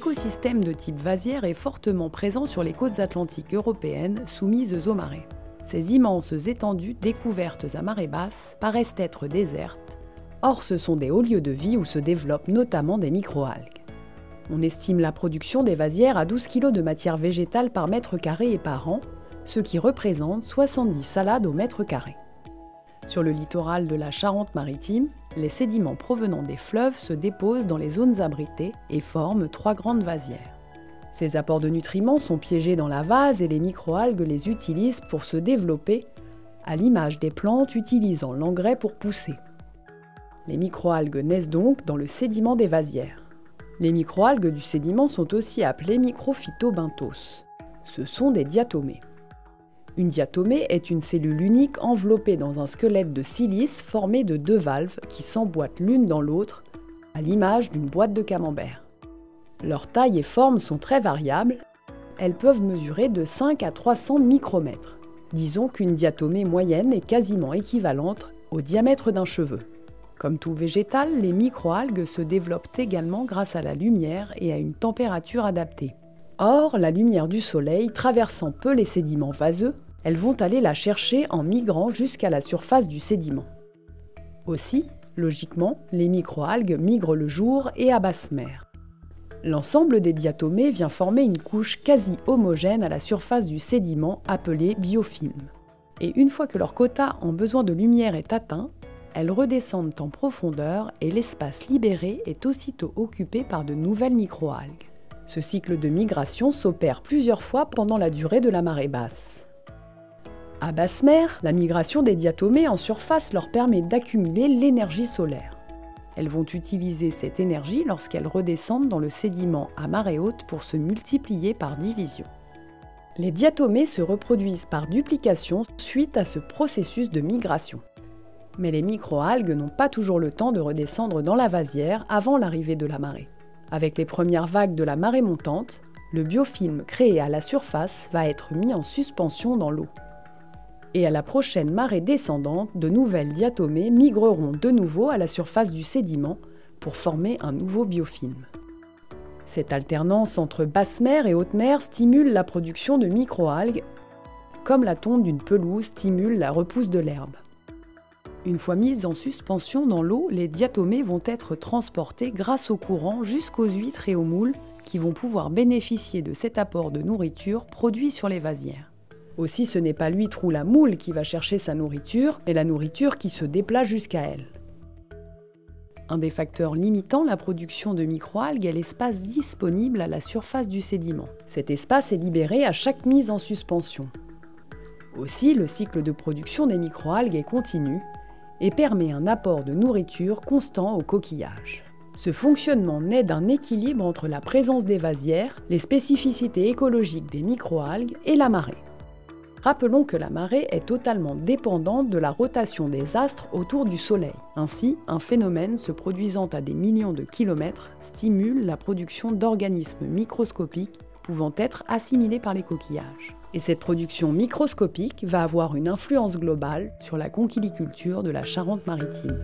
L'écosystème de type vasière est fortement présent sur les côtes atlantiques européennes soumises aux marées. Ces immenses étendues découvertes à marée basse paraissent être désertes. Or, ce sont des hauts lieux de vie où se développent notamment des microalgues. On estime la production des vasières à 12 kg de matière végétale par mètre carré et par an, ce qui représente 70 salades au mètre carré. Sur le littoral de la Charente-Maritime, les sédiments provenant des fleuves se déposent dans les zones abritées et forment 3 grandes vasières. Ces apports de nutriments sont piégés dans la vase et les microalgues les utilisent pour se développer, à l'image des plantes utilisant l'engrais pour pousser. Les microalgues naissent donc dans le sédiment des vasières. Les microalgues du sédiment sont aussi appelées microphytobenthos. Ce sont des diatomées. Une diatomée est une cellule unique enveloppée dans un squelette de silice formé de 2 valves qui s'emboîtent l'une dans l'autre, à l'image d'une boîte de camembert. Leur taille et forme sont très variables. Elles peuvent mesurer de 5 à 300 micromètres. Disons qu'une diatomée moyenne est quasiment équivalente au diamètre d'un cheveu. Comme tout végétal, les microalgues se développent également grâce à la lumière et à une température adaptée. Or, la lumière du soleil traversant peu les sédiments vaseux, elles vont aller la chercher en migrant jusqu'à la surface du sédiment. Aussi, logiquement, les microalgues migrent le jour et à basse mer. L'ensemble des diatomées vient former une couche quasi homogène à la surface du sédiment appelée biofilm. Et une fois que leur quota en besoin de lumière est atteint, elles redescendent en profondeur et l'espace libéré est aussitôt occupé par de nouvelles microalgues. Ce cycle de migration s'opère plusieurs fois pendant la durée de la marée basse. À basse mer, la migration des diatomées en surface leur permet d'accumuler l'énergie solaire. Elles vont utiliser cette énergie lorsqu'elles redescendent dans le sédiment à marée haute pour se multiplier par division. Les diatomées se reproduisent par duplication suite à ce processus de migration. Mais les microalgues n'ont pas toujours le temps de redescendre dans la vasière avant l'arrivée de la marée. Avec les premières vagues de la marée montante, le biofilm créé à la surface va être mis en suspension dans l'eau. Et à la prochaine marée descendante, de nouvelles diatomées migreront de nouveau à la surface du sédiment pour former un nouveau biofilm. Cette alternance entre basse mer et haute mer stimule la production de microalgues, comme la tonte d'une pelouse stimule la repousse de l'herbe. Une fois mises en suspension dans l'eau, les diatomées vont être transportées grâce au courant jusqu'aux huîtres et aux moules qui vont pouvoir bénéficier de cet apport de nourriture produit sur les vasières. Aussi, ce n'est pas l'huître ou la moule qui va chercher sa nourriture, mais la nourriture qui se déplace jusqu'à elle. Un des facteurs limitant la production de microalgues est l'espace disponible à la surface du sédiment. Cet espace est libéré à chaque mise en suspension. Aussi, le cycle de production des microalgues est continu et permet un apport de nourriture constant au coquillage. Ce fonctionnement naît d'un équilibre entre la présence des vasières, les spécificités écologiques des microalgues et la marée. Rappelons que la marée est totalement dépendante de la rotation des astres autour du Soleil. Ainsi, un phénomène se produisant à des millions de kilomètres stimule la production d'organismes microscopiques pouvant être assimilés par les coquillages. Et cette production microscopique va avoir une influence globale sur la conchiliculture de la Charente-Maritime.